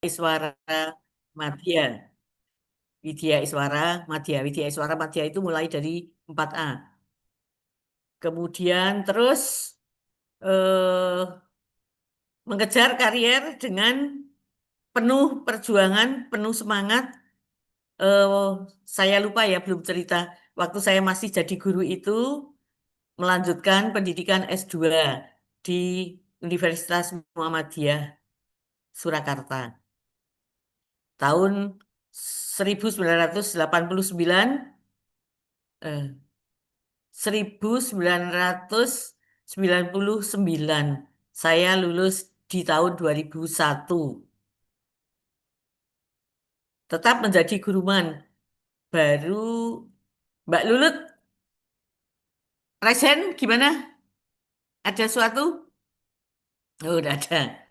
Iswara Madya. Widya Iswara Madya. Widya Iswara Madya itu mulai dari 4A. Kemudian terus eh, mengejar karier dengan penuh perjuangan, penuh semangat. Eh, saya lupa ya, belum cerita. Waktu saya masih jadi guru itu, melanjutkan pendidikan S2 di Universitas Muhammadiyah Surakarta. Tahun 1989, eh, 1999. Saya lulus di tahun 2001. Tetap menjadi guruman. Baru Mbak Lulut, Resen gimana? Ada suatu? Oh, udah ada.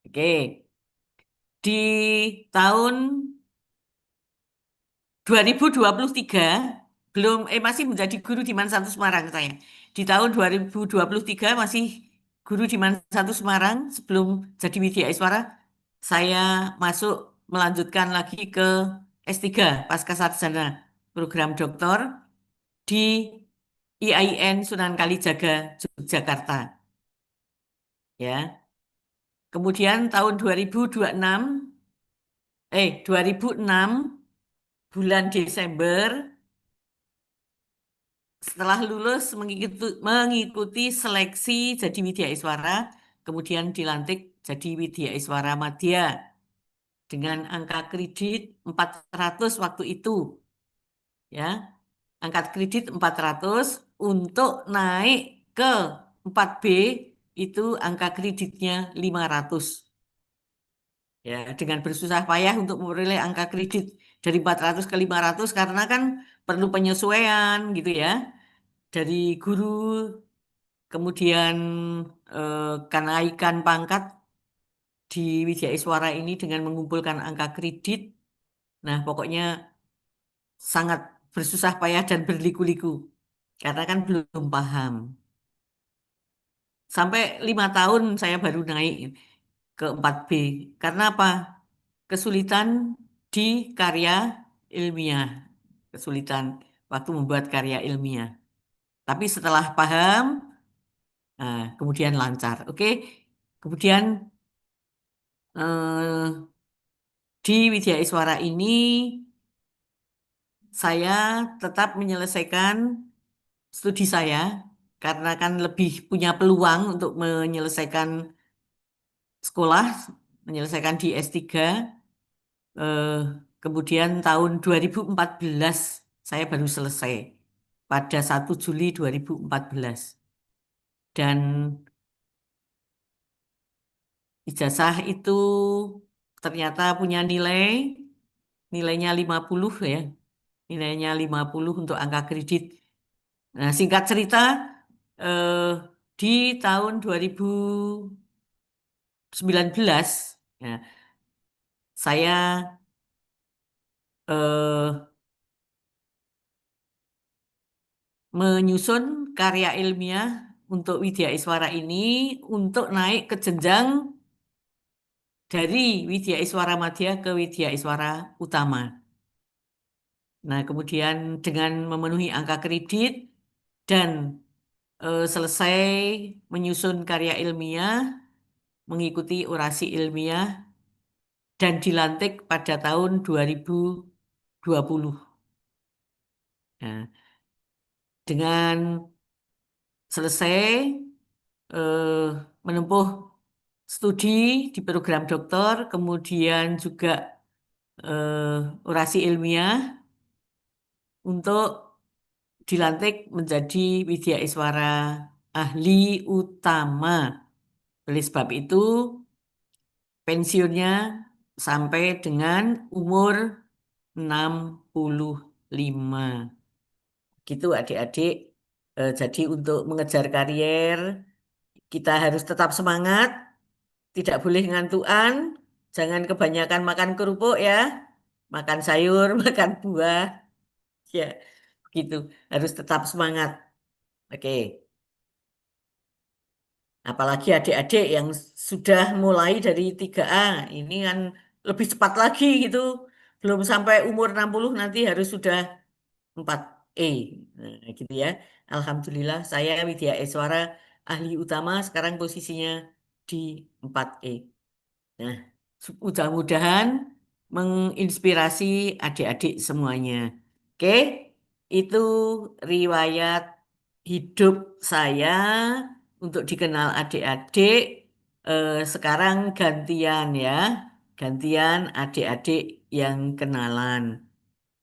Oke. Di tahun 2023 belum masih menjadi guru di Man Satu Semarang saya. Di tahun 2023 masih guru di Man Satu Semarang sebelum jadi Widya Iswara saya masuk melanjutkan lagi ke S3 pasca sarjana program doktor di IAIN Sunan Kalijaga Yogyakarta ya. Kemudian tahun 2026 2006 bulan Desember setelah lulus mengikuti seleksi jadi Widya Iswara, kemudian dilantik jadi Widya Iswara Madya dengan angka kredit 400 waktu itu, ya. Angka kredit 400 untuk naik ke 4B itu angka kreditnya 500. Ya, dengan bersusah payah untuk memperoleh angka kredit dari 400 ke 500 karena kan perlu penyesuaian gitu ya dari guru. Kemudian kenaikan pangkat di Wijaya Iswara ini dengan mengumpulkan angka kredit. Nah, pokoknya sangat bersusah payah dan berliku-liku. Karena kan belum paham. Sampai 5 tahun saya baru naik ke 4B. Karena apa? Kesulitan di karya ilmiah. Kesulitan waktu membuat karya ilmiah. Tapi setelah paham, kemudian lancar. Oke. Kemudian eh, di Widya Iswara ini saya tetap menyelesaikan studi saya karena kan lebih punya peluang untuk menyelesaikan sekolah, menyelesaikan di S3. Eh, Kemudian tahun 2014 saya baru selesai pada 1 Juli 2014. Dan ijazah itu ternyata punya nilainya 50 ya. Nilainya 50 untuk angka kredit. Nah, singkat cerita, eh, di tahun 2019, ya, saya eh, menyusun karya ilmiah untuk Widya Iswara ini untuk naik ke jenjang dari Widya Iswara Madya ke Widya Iswara Utama. Nah, kemudian dengan memenuhi angka kredit dan selesai menyusun karya ilmiah, mengikuti orasi ilmiah, dan dilantik pada tahun 2020. Nah, dengan selesai eh, menempuh studi di program doktor, kemudian juga orasi ilmiah untuk dilantik menjadi Widya Iswara ahli utama. Oleh sebab itu, pensiunnya sampai dengan umur 65. Gitu adik-adik. Jadi untuk mengejar karier, kita harus tetap semangat, tidak boleh ngantuan, jangan kebanyakan makan kerupuk ya, makan sayur, makan buah, ya gitu. Harus tetap semangat. Oke. Apalagi adik-adik yang sudah mulai dari 3A, ini kan lebih cepat lagi gitu. Belum sampai umur 60 nanti harus sudah 4E. Nah, gitu ya. Alhamdulillah saya Widya Eswara ahli utama sekarang posisinya di 4E. Nah, mudah-mudahan menginspirasi adik-adik semuanya. Oke, itu riwayat hidup saya untuk dikenal adik-adik. Sekarang gantian ya, gantian adik-adik yang kenalan.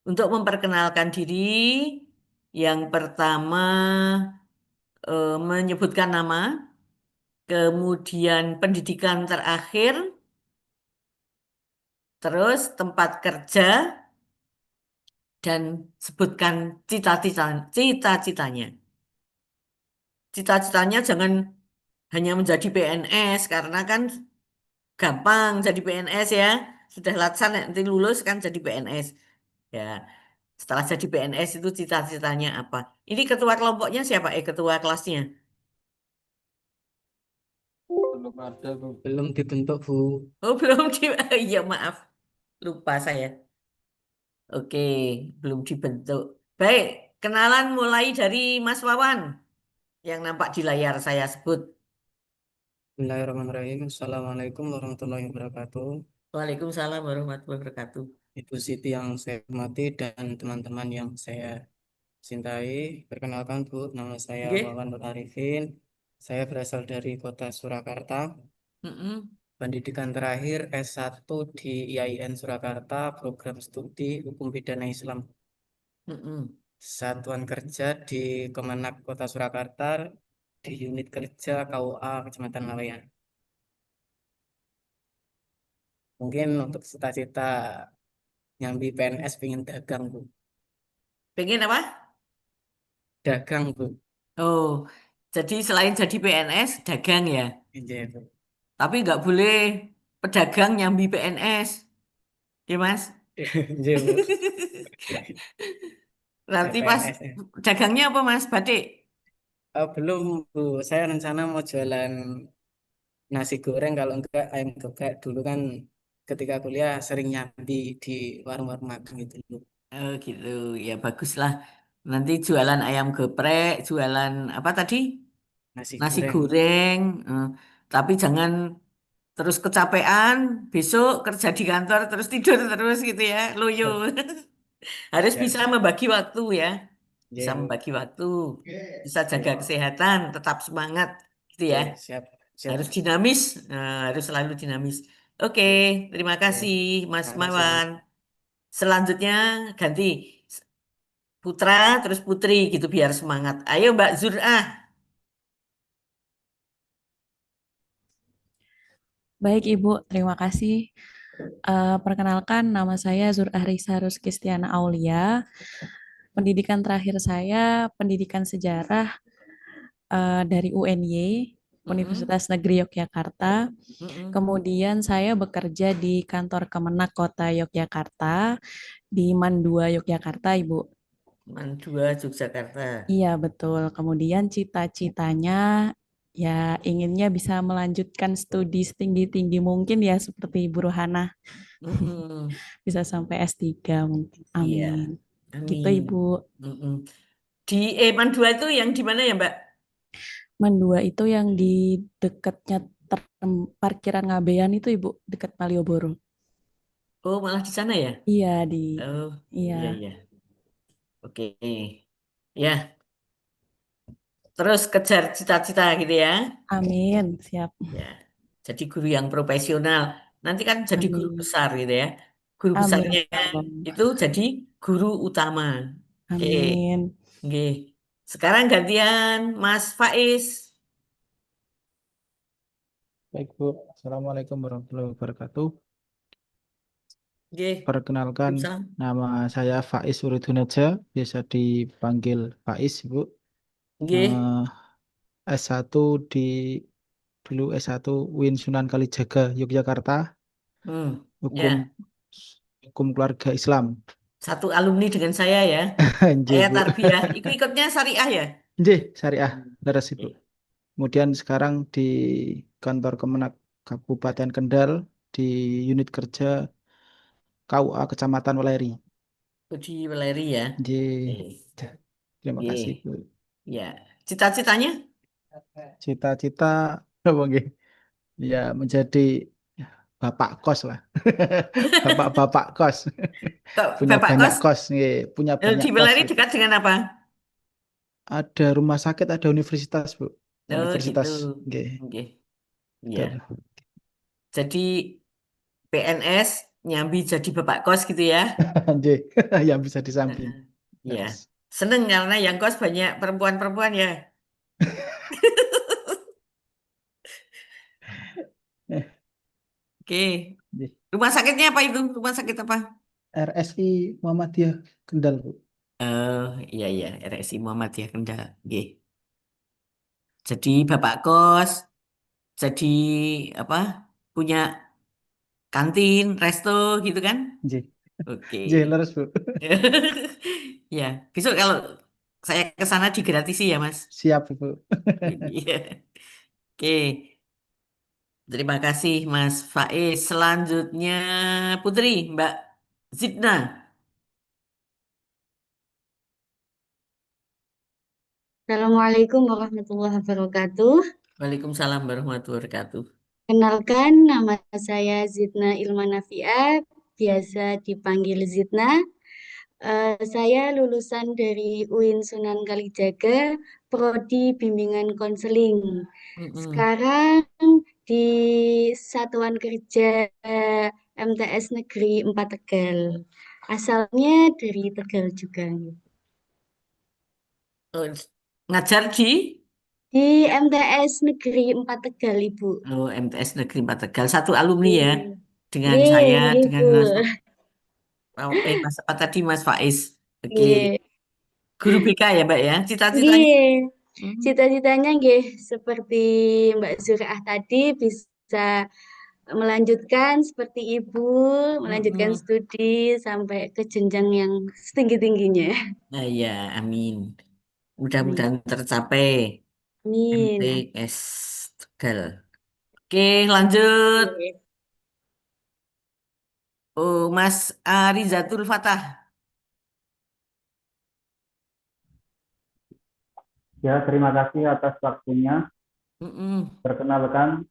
Untuk memperkenalkan diri, yang pertama menyebutkan nama, kemudian pendidikan terakhir, terus tempat kerja, dan sebutkan cita-citanya. Cita-citanya jangan hanya menjadi PNS, karena kan gampang jadi PNS ya. Sudah laksana nanti lulus kan jadi PNS. Ya, setelah jadi PNS itu cita-citanya apa? Ini ketua kelompoknya siapa? Ketua kelasnya. Belum ada, Bu. Belum dibentuk, Bu. Oh, belum di... Iya, maaf. Lupa saya. Oke, belum dibentuk. Baik, kenalan mulai dari Mas Wawan yang nampak di layar saya sebut. Bismillahirrahmanirrahim. Assalamualaikum warahmatullahi wabarakatuh. Waalaikumsalam warahmatullahi wabarakatuh. Ibu Siti yang saya hormati dan teman-teman yang saya cintai. Perkenalkan, Bu, nama saya Nggih. Wawan Nur Arifin. Saya berasal dari kota Surakarta. Mm-mm. Pendidikan terakhir S1 di IAIN Surakarta, program studi Hukum Pidana Islam. Mm-mm. Satuan kerja di Kemenak Kota Surakarta di unit kerja KUA Kecamatan Laweyan. Mungkin untuk cita-cita nyambi PNS pengen dagang, Bu. Pengen apa? Dagang, Bu. Oh, jadi selain jadi PNS, dagang ya. Iya, Bu. Tapi nggak boleh pedagang nyambi PNS, ya Mas? Iya, Bu. Saya Nanti pas PNS ya. dagangnya apa Mas? Batik. Belum, Bu. Saya rencana mau jualan nasi goreng kalau enggak ayam geprek. Dulu kan ketika kuliah sering nyambi di warung-warung makan gitu, Bu. Oh gitu, ya baguslah. Nanti jualan ayam geprek, jualan apa tadi? Nasi Nasi goreng. goreng. eh, tapi jangan terus kecapean, besok kerja di kantor terus tidur terus gitu ya, loyo. Oh, Harus ya, bisa membagi waktu ya, bisa iya, Bu. membagi waktu, bisa jaga kesehatan, tetap semangat gitu ya. Oke, siap. Siap, Harus Bu. dinamis, harus selalu dinamis. Oke, Oke, terima oke. kasih Mas Terima kasih, Bu. Mawan. Selanjutnya ganti putra terus putri gitu biar semangat. Ayo Mbak Zur'ah. Baik Ibu, terima kasih. Perkenalkan, nama saya Zur'ah Risa Ruskistiana Aulia. Pendidikan terakhir saya pendidikan sejarah dari UNY, Mm-mm, Universitas Negeri Yogyakarta. mm-mm. Kemudian saya bekerja di kantor Kemenak Kota Yogyakarta di Mandua, Yogyakarta, Ibu. Mandua, Yogyakarta. Iya, betul. Kemudian cita-citanya ya inginnya bisa melanjutkan studi setinggi-tinggi mungkin ya seperti Ibu Rohana. Mm-mm. Bisa sampai S3 mungkin. Iya, Amin. Gitu amin. Ibu. Mm-mm. Di Mandua itu yang di mana ya Mbak? Mandua itu yang di dekatnya parkiran Ngabean itu Ibu, dekat Malioboro. Oh, malah di sana ya? Iya di Oh, iya. iya, iya. Oke. Ya, terus kejar cita-cita gitu ya. Amin. Siap. Ya, jadi guru yang profesional. Nanti kan jadi guru Amin. besar gitu ya. Guru Amin besarnya ya Allah. itu jadi guru utama. Oke, Amin. oke. Sekarang gantian Mas Faiz. Baik, Bu. Assalamualaikum warahmatullahi wabarakatuh. Oke, Perkenalkan, salam. nama saya Faiz Uridunaja, biasa dipanggil Faiz, Bu. Oke. Eh, S1 di dulu S1 UIN Sunan Kalijaga, Yogyakarta, Hmm, hukum ya, hukum keluarga Islam. satu alumni dengan saya ya. Nggih, Saya Bu. tarbiyah. Ikutnya syariah ya. Nggih, syariah, Hmm, leres Ibu. oke. Kemudian sekarang di kantor Kemenak Kabupaten Kendal di di unit kerja KUA Kecamatan Weleri. Di Weleri ya. Nggih. Oke. Terima kasih, Nggih. Bu. Ya. Cita-citanya? Cita-cita apa nggih? Ya menjadi bapak kos lah. Bapak-bapak kos. Kok Punya Bapak banyak kos kos, nggih. Punya banyak di kos Weleri gitu. dekat dengan apa? Ada rumah sakit, ada universitas, Bu. Oh gitu. Universitas, nggih. Oke. Ya. Betul. Jadi PNS nyambi jadi bapak kos gitu ya. Nggih. Yang bisa disamping. Heeh. Ya. Yes. Seneng karena yang kos banyak perempuan-perempuan ya. Eh, Oke. nggih. Rumah sakitnya apa itu? Rumah sakit apa? RSI Muhammadiyah Kendal, Bu. Oh iya iya RSI Muhammadiyah Kendal. Oke. Jadi bapak kos, jadi apa? Punya kantin, resto gitu kan? Nggih. Oke. Nggih, leres, Bu. Ya, besok kalau saya ke sana digratisi ya, Mas. Siap, Bu. Iya. Oke, terima kasih Mas Faiz. Selanjutnya Putri, Mbak Zidna. Assalamualaikum warahmatullahi wabarakatuh. Waalaikumsalam warahmatullahi wabarakatuh. Kenalkan, nama saya Zidna Ilmanafia, biasa dipanggil Zidna. Saya lulusan dari UIN Sunan Kalijaga, Prodi Bimbingan Konseling. Mm-mm. Sekarang di Satuan Kerja MTS Negeri 4 Tegal. Asalnya dari Tegal juga. Oh, ngajar di Di MTS Negeri 4 Tegal, Ibu. MTS Negeri 4 Tegal. Satu alumni ya Nggih, dengan nggih, saya, nggih, dengan Bu. Mas apa tadi Mas Faiz. Oke, Nggih, guru BK ya Mbak ya. Cita-citanya? nggih. Hmm. Cita-citanya nggih seperti Mbak Zuriah tadi bisa melanjutkan seperti Ibu, melanjutkan Mm-mm. studi sampai ke jenjang yang setinggi-tingginya. Nah, ya, amin. Amin. Mudah-mudahan tercapai Amin. MTS Tegal. Oke, lanjut. Oke. Oh, Mas Arizatul Fatah. Ya, terima kasih atas waktunya. Mm-mm. Perkenalkan,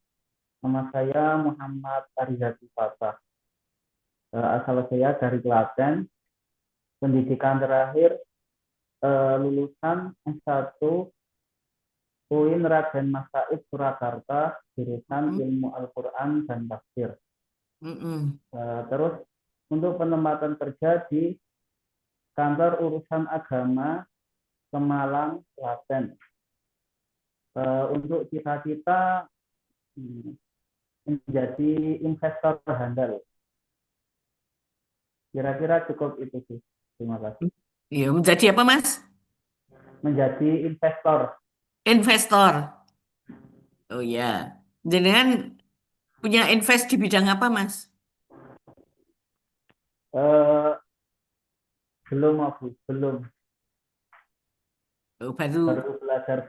nama saya Muhammad Arizatul Fatah. Asal saya dari Klaten. Pendidikan terakhir lulusan S1 UIN Raden Mas Said Surakarta, jurusan Mm-mm. Ilmu Al-Quran dan Tafsir. Mm-mm. Terus untuk penempatan kerja di Kantor Urusan Agama Pemalang, Klaten. Untuk cita-cita menjadi investor handal. Kira-kira cukup itu sih. Terima kasih. Ya, menjadi apa, Mas? Menjadi investor. Investor. Oh ya. Jenengan punya invest di bidang apa, Mas? Eh, belum aku, belum. Oh, baru. Baru belajar.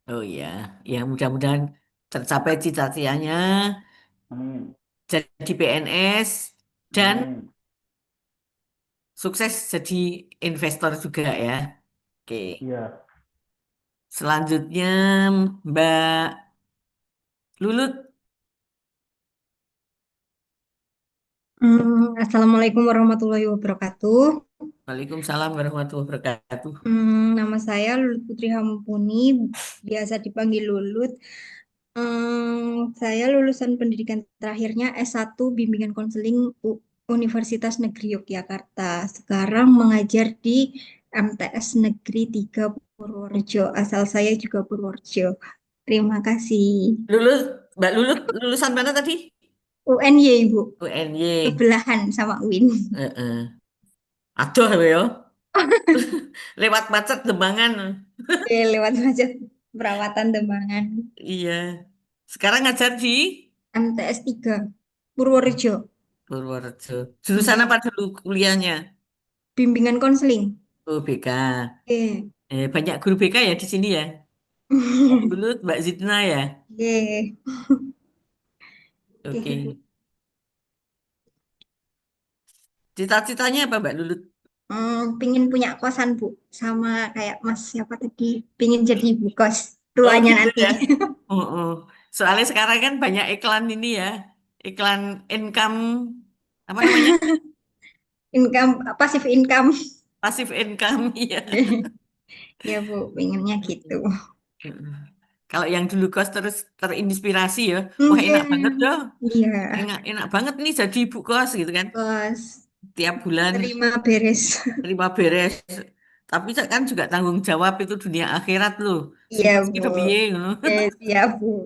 Oh ya. Ya, mudah-mudahan tercapai cita-citanya Amin. jadi PNS dan Amin. sukses jadi investor juga ya. Oke. Iya. Selanjutnya Mbak Lulut. Assalamualaikum warahmatullahi wabarakatuh. Waalaikumsalam warahmatullahi wabarakatuh. Nama saya Lulut Putri Hampuni, biasa dipanggil Lulut. Saya lulusan pendidikan terakhirnya S1 Bimbingan Konseling Universitas Negeri Yogyakarta. Sekarang mengajar di MTS Negeri 3 Purworejo. Asal saya juga Purworejo. Terima kasih. Lulut, Mbak Lulut lulusan mana tadi? UNY, Ibu. UNY. Sebelahan sama UIN. Heeh. Aduh ya. Lewat macet Dembangan. Oke, lewat macet perawatan Dembangan. Iya. Sekarang ngajar di MTS 3 Purworejo. Purworejo. Jurusan apa dulu kuliahnya? Bimbingan konseling. Oh, BK. Oke. Banyak guru BK ya di sini ya. Lulut, Mbak Zidna ya. Oke. Oke. Cita-citanya apa Mbak Lulut? Pingin punya kosan, Bu. Sama kayak Mas siapa tadi. Pingin jadi ibu kos Oh tuanya gitu nanti. ya. Oh, oh. Soalnya sekarang kan banyak iklan ini ya, iklan income apa namanya? Income, pasif income. Pasif income ya. Ya, Bu. Pinginnya gitu. Heeh. Kalau yang dulu kos terus terinspirasi ya, wah enak banget Mungkin, dong, iya. enak banget nih jadi ibu kos gitu kan. Kos. Tiap bulan Terima beres. terima beres. Tapi kan juga tanggung jawab itu dunia akhirat loh. Iya, Siji Bu. kepiye ngono. Siap, Bu.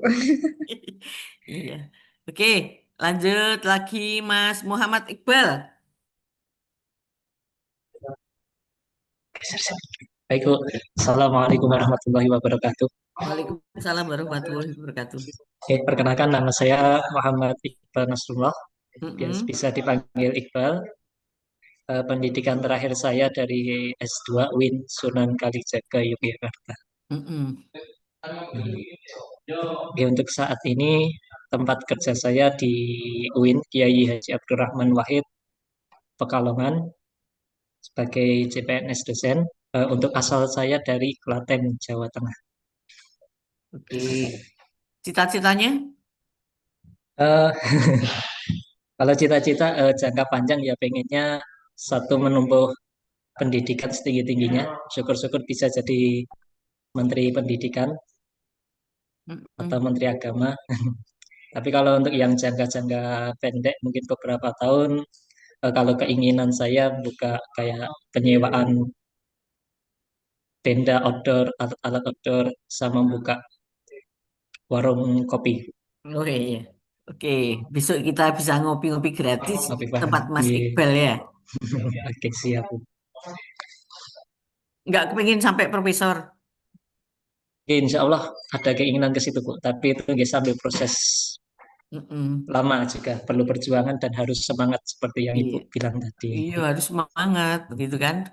Iya. Oke, lanjut lagi Mas Muhammad Iqbal. Baik, Bu. Assalamualaikum warahmatullahi wabarakatuh. Waalaikumsalam warahmatullahi wabarakatuh. Oke, perkenalkan nama saya Muhammad Iqbal Nasrullah. Mm-mm. Bisa dipanggil Iqbal. Pendidikan terakhir saya dari S2 UIN Sunan Kalijaga, Yogyakarta. Mm-mm. Oke, untuk saat ini tempat kerja saya di UIN Kiai Haji Abdurrahman Wahid, Pekalongan, sebagai CPNS dosen. Untuk asal saya dari Klaten, Jawa Tengah. Oke. Cita-citanya? Eh, Kalau cita-cita jangka panjang ya pengennya satu menumbuh pendidikan setinggi-tingginya. Syukur-syukur bisa jadi menteri pendidikan atau Mm-mm. menteri agama. Tapi kalau untuk yang jangka-jangka pendek mungkin beberapa tahun, kalau keinginan saya buka kayak penyewaan tenda outdoor, alat-alat outdoor, sama buka warung kopi. Oh iya. Oke, besok kita bisa ngopi-ngopi gratis Kopi paham. tempat Mas Iya. Iqbal ya. Oke, siap. Nggak kepengin sampai profesor. Oke, insya Allah ada keinginan ke situ, Bu. Tapi itu nggak sambil proses Mm-mm. lama juga. Perlu perjuangan dan harus semangat seperti yang Ibu Iya, bilang tadi. iya harus semangat gitu kan.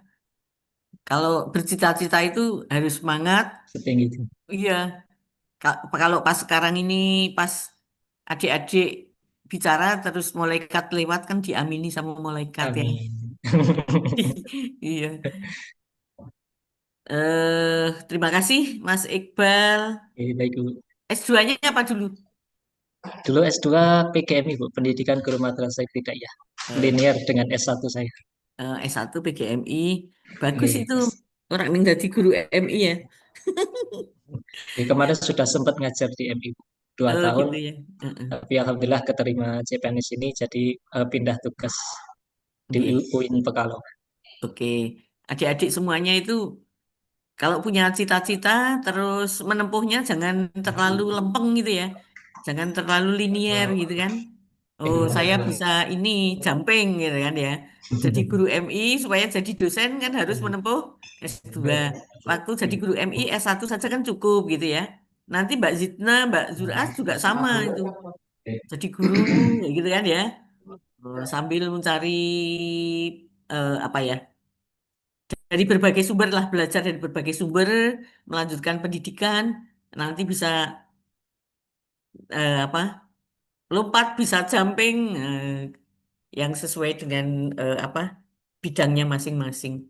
Kalau bercita-cita itu harus semangat. Setinggi itu. Iya, kalau pas sekarang ini pas adik-adik bicara terus malaikat lewat kan diamini sama malaikat ya. Amin. Iya. Terima kasih Mas Iqbal. Oke, baik, Bu. S2-nya apa dulu? Dulu S2 PGMI, Bu. Pendidikan Guru Madrasah Ibtidaiyah. Eh, Linear dengan S1 saya. S1 PGMI. Bagus Oke. itu. Orang yang jadi guru MI ya. Oke, kemarin sudah sempat ngajar di MI, Bu. 2 tahun. Gitu ya. Heeh. Tapi Alhamdulillah keterima CPNS ini jadi pindah tugas di Iya. UIN Pekalongan. Oke. Adik-adik semuanya itu kalau punya cita-cita terus menempuhnya jangan terlalu lempeng gitu ya. Jangan terlalu linier gitu kan. Oh, saya bisa ini jumping gitu kan ya. Jadi guru MI supaya jadi dosen kan harus menempuh S2. Waktu jadi guru MI S1 saja kan cukup gitu ya. Nanti Mbak Zidna, Mbak Zuras juga sama itu. Jadi guru kayak gitu kan ya. Sambil mencari apa ya? Dari berbagai sumber lah, belajar dari berbagai sumber, melanjutkan pendidikan, nanti bisa apa? Lompat bisa jumping yang sesuai dengan apa? Bidangnya masing-masing.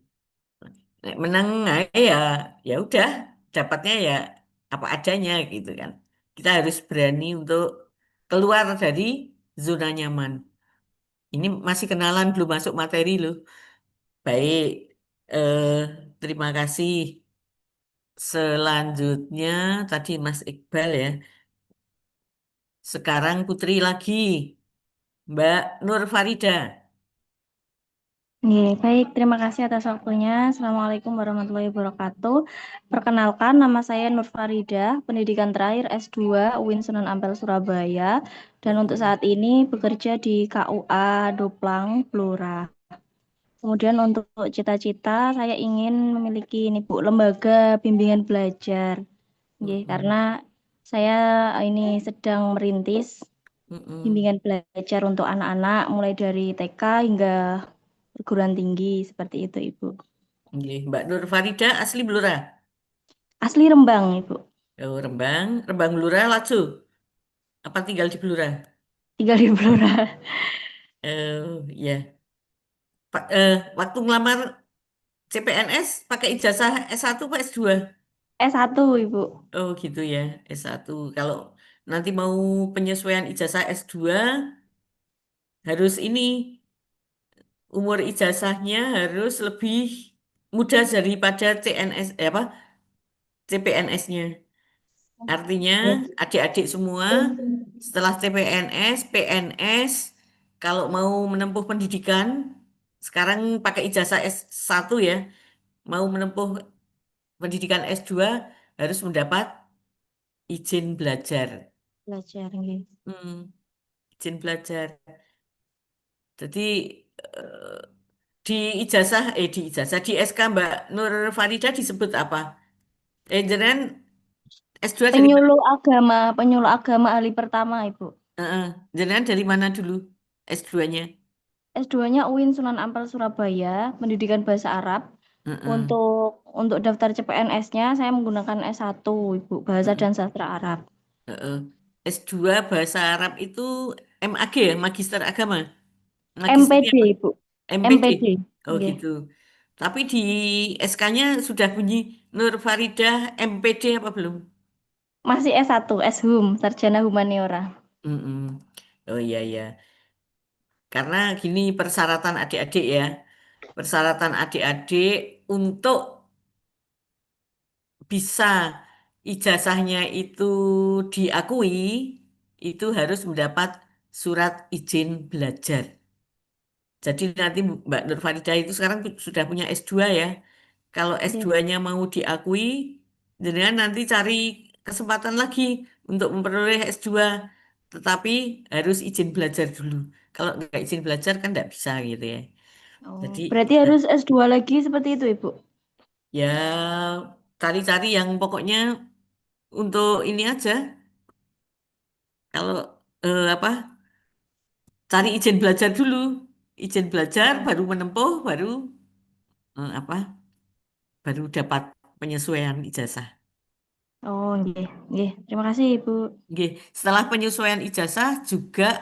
Nek menengah ya ya udah dapatnya ya apa adanya gitu kan. Kita harus berani untuk keluar dari zona nyaman. Ini masih kenalan belum masuk materi loh. Baik, eh, terima kasih. Selanjutnya tadi Mas Iqbal ya. Sekarang Putri lagi, Mbak Nur Farida. Oke, baik, terima kasih atas waktunya. Assalamualaikum warahmatullahi wabarakatuh. Perkenalkan, nama saya Nur Farida, pendidikan terakhir S2 UIN Sunan Ampel, Surabaya. Dan untuk saat ini bekerja di KUA Doplang, Blora. Kemudian untuk cita-cita, saya ingin memiliki ini Bu, lembaga bimbingan belajar. Oke, karena saya ini sedang merintis bimbingan belajar untuk anak-anak, mulai dari TK hingga perguruan tinggi seperti itu Ibu. Nggih, Mbak Nur Farida asli Blora. Asli Rembang Ibu. Oh, Rembang, Rembang Blora Lajo. Apa tinggal di Blora? tinggal di Blora. Ya. Waktu ngelamar CPNS pakai ijazah S1 apa S2? S1, Ibu. Oh gitu ya, S1. Kalau nanti mau penyesuaian ijazah S2 harus ini umur ijazahnya harus lebih muda daripada CNS apa CPNS-nya. Artinya adik-adik semua setelah CPNS, PNS kalau mau menempuh pendidikan sekarang pakai ijazah S1 ya, mau menempuh pendidikan S2 harus mendapat izin belajar. Belajar, nggih. Izin belajar. Jadi eh, di SK Mbak Nur Farida disebut apa? Jenengan S2 dari mana? Penyuluh agama ahli pertama, Ibu. Jenengan dari mana dulu S2-nya? S2-nya UIN Sunan Ampel Surabaya, pendidikan bahasa Arab. Untuk daftar CPNS-nya saya menggunakan S1, Ibu, bahasa dan sastra Arab. S2 bahasa Arab itu MAG ya, Magister Agama. MPD, apa? Ibu. MPD. MPD. Oh Nggih. gitu. Tapi di SK-nya sudah bunyi Nur Faridah MPD apa belum? Masih S1, S-Hum, Sarjana Humaniora. Mm-mm. Oh iya iya. Karena gini persyaratan adik-adik ya. Persyaratan adik-adik untuk bisa ijazahnya itu diakui, itu harus mendapat surat izin belajar. Jadi nanti Mbak Nur Farida itu sekarang sudah punya S2 ya. Kalau S2-nya mau diakui, jenengan nanti cari kesempatan lagi untuk memperoleh S2. Tetapi harus izin belajar dulu. Kalau nggak izin belajar kan nggak bisa gitu ya. Jadi Berarti harus S2 lagi seperti itu, Ibu? ya cari-cari yang pokoknya untuk ini aja. Kalau apa? Cari izin belajar dulu. Izin belajar baru menempuh, baru apa? Baru dapat penyesuaian ijazah. Oh, nggih. Nggih, terima kasih, Ibu. Oke. Setelah penyesuaian ijazah juga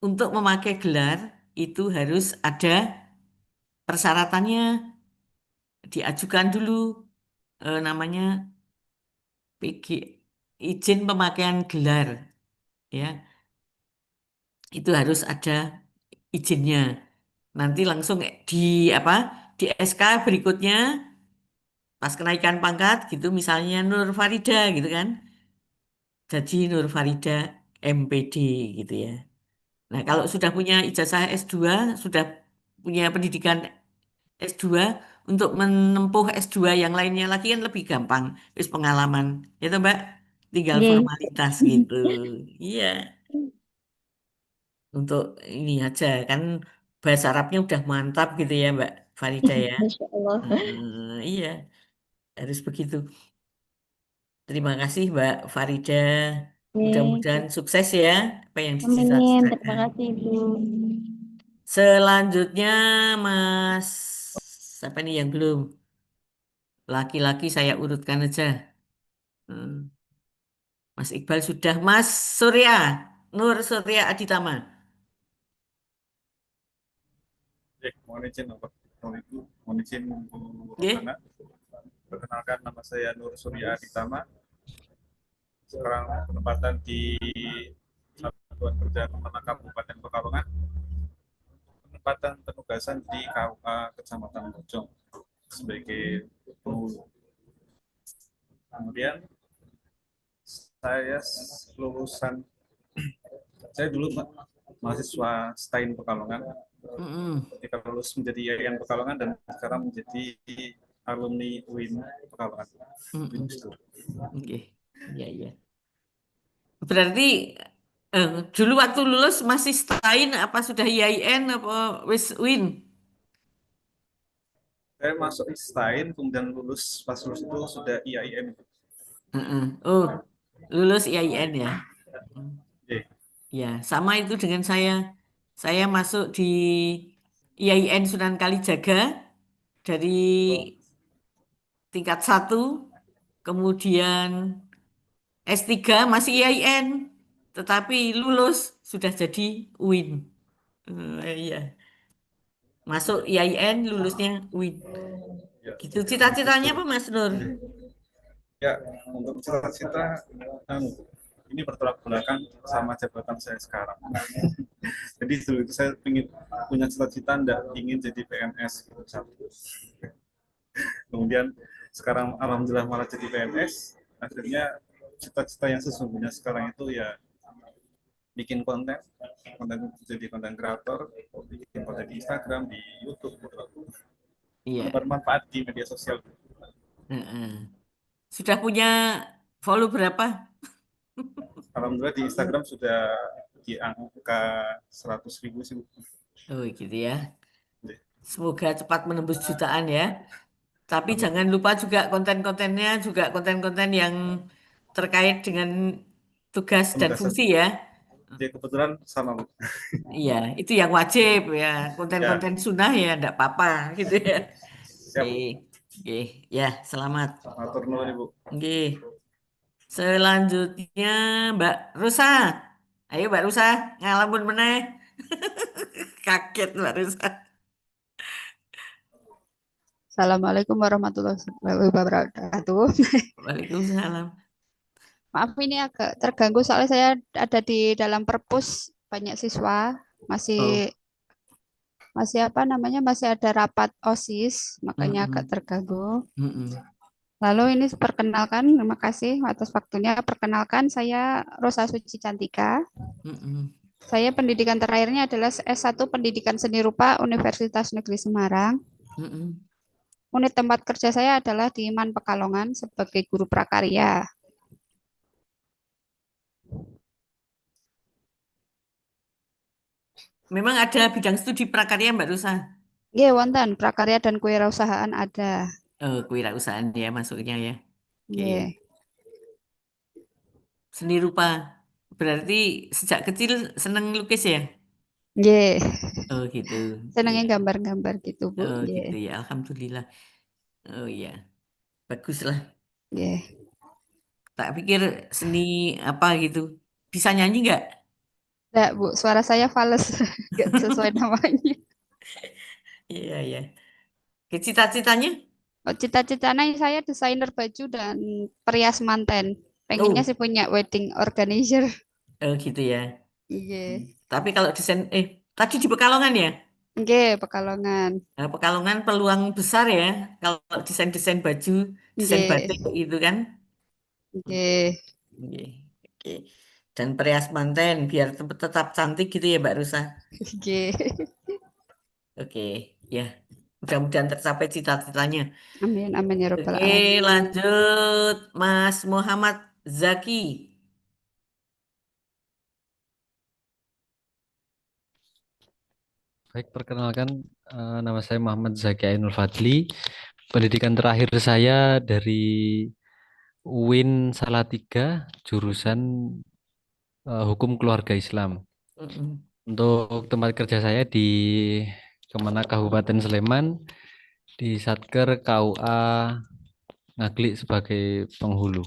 untuk memakai gelar itu harus ada persyaratannya. Diajukan dulu namanya PG, izin pemakaian gelar ya. Itu harus ada izinnya. Nanti langsung di apa? Di SK berikutnya pas kenaikan pangkat gitu misalnya Nur Farida gitu kan. Jadi Nur Farida MPD gitu ya. Nah, kalau sudah punya ijazah S2, sudah punya pendidikan S2, untuk menempuh S2 yang lainnya lagi kan lebih gampang. Wis pengalaman. Ya toh, Mbak? Tinggal Nggih. formalitas gitu. Iya. Untuk ini aja kan bahasa Arabnya udah mantap gitu ya, Mbak Farida ya. Masya Allah. Iya, harus begitu. Terima kasih, Mbak Farida. Mudah-mudahan sukses ya apa yang Amin. Terima dicita-citakan. kasih, Ibu. Selanjutnya, Mas, siapa nih yang belum? Laki-laki saya urutkan aja. Hmm, Mas Iqbal sudah. Mas Surya, Nur Surya Aditama. Mohon izin Bapak, mohon izin Bu Nggih. Rohana. Perkenalkan nama saya Nur Surya Aditama. Sekarang penempatan di Satuan Kerja Kemana Kabupaten Pekalongan. Penempatan penugasan di KUA Kecamatan Bojong sebagai penghulu. Kemudian saya lulusan, saya dulu mahasiswa STAIN Pekalongan. Ketika lulus menjadi IAIN Pekalongan dan sekarang menjadi alumni UIN Pekalongan. Oke, iya iya. Berarti dulu waktu lulus masih STAIN apa sudah IAIN apa wis UIN? Saya masuk STAIN, kemudian lulus, pas lulus itu sudah IAIN. Oh, lulus IAIN ya? Ya, sama itu dengan saya. Saya masuk di IAIN Sunan Kalijaga dari tingkat 1, kemudian S3 masih IAIN. tetapi lulus sudah jadi UIN. Iya, masuk IAIN lulusnya UIN. Ya, Gitu cita-citanya apa Mas Nur? ya untuk cita-cita ini bertolak belakang sama jabatan saya sekarang. Jadi dulu itu saya ingin punya cita-cita enggak ingin jadi PNS gitu satu. Kemudian sekarang alhamdulillah malah jadi PNS, akhirnya cita-cita yang sesungguhnya sekarang itu ya bikin konten jadi konten kreator, bikin konten di Instagram, di YouTube, Iya. bermanfaat di media sosial. Heeh. Sudah punya follow berapa? Alhamdulillah di Instagram sudah di angka 100.000 sih. Oh gitu ya. Iya. Semoga cepat menembus jutaan ya. Tapi Amin. jangan lupa juga konten-kontennya juga konten-konten yang terkait dengan tugas dan Penugasan. fungsi ya. Jadi kebetulan sama Bu. Iya, itu yang wajib ya. Ya, Konten-konten sunnah ya enggak apa-apa gitu ya. siap. Oke. Oke, ya, selamat. Atur nuhun Ibu. Oke. Selanjutnya Mbak Rusa. Ayo Mbak Rusa, ngalamun meneh. Kaget Mbak Rusa. Assalamualaikum warahmatullahi wabarakatuh. Waalaikumsalam. Maaf ini agak terganggu soalnya saya ada di dalam perpus banyak siswa Oh. masih apa namanya masih ada rapat OSIS makanya agak Mm-mm. terganggu. Mm-mm. Lalu ini perkenalkan, terima kasih atas waktunya. Perkenalkan saya Rosa Suci Cantika. Mm-mm. Saya pendidikan terakhirnya adalah S1 Pendidikan Seni Rupa Universitas Negeri Semarang. Mm-mm. Unit tempat kerja saya adalah di MAN Pekalongan sebagai guru prakarya. Memang ada bidang studi prakarya Mbak Rusa. Nggih, wonten prakarya dan kewirausahaan ada. Oh, kewirausahaan ya masuknya ya. Oke. Nggih. Seni rupa. Berarti sejak kecil seneng lukis ya? Nggih. Oh gitu. Senangnya Iya. gambar-gambar gitu, Bu. Oh Nggih. gitu ya. Alhamdulillah. Oh iya. Bagus lah. Nggih. Tak pikir seni apa gitu. Bisa nyanyi nggak? Enggak, Bu, suara saya fals. Enggak sesuai namanya. Iya ya. Cita-citanya? Oh, cita-citanya saya desainer baju dan perias manten. Pengennya Oh, sih punya wedding organizer. oh gitu ya. Iya. Tapi kalau desain tadi di Pekalongan ya? Nggih, Pekalongan. Nah, Pekalongan peluang besar ya kalau desain-desain baju, desain Nggih. batik itu kan. Nggih. Oke. Oke. Dan perias manten biar tetap cantik gitu ya Mbak Rusa. Nggih. Oke, ya. Mudah-mudahan tercapai cita-citanya. Amin, amin ya rabbal Oke, alamin. lanjut Mas Muhammad Zaki. Baik, perkenalkan nama saya Muhammad Zaki Ainul Fadli. Pendidikan terakhir saya dari UIN Salatiga, jurusan Hukum Keluarga Islam. Mm-mm. Untuk tempat kerja saya di Kemenak Kabupaten Sleman, di Satker KUA Ngaglik sebagai penghulu.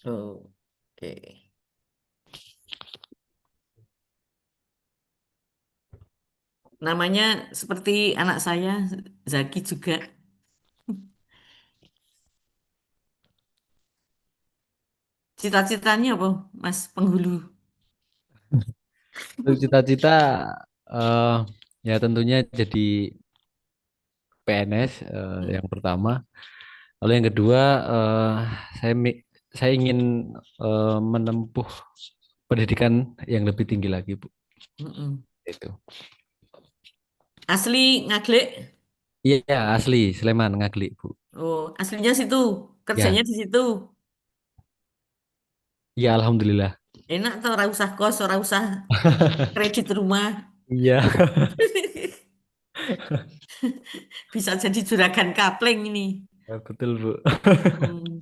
Oh, oke. Namanya seperti anak saya, Zaki juga. Cita-citanya apa, Mas Penghulu? Untuk cita-cita eh, ya tentunya jadi PNS yang pertama. Lalu yang kedua saya saya ingin menempuh pendidikan yang lebih tinggi lagi, Bu. Mm-mm. Itu. Asli Ngaglik? Iya, asli Sleman Ngaglik, Bu. Oh, aslinya situ, kerjanya Ya, di situ. ya alhamdulillah. Enak tuh, ora usah kos, ora usah kredit rumah. Iya. Bisa jadi juragan kapling ini. Ya, betul, Bu. Hmm,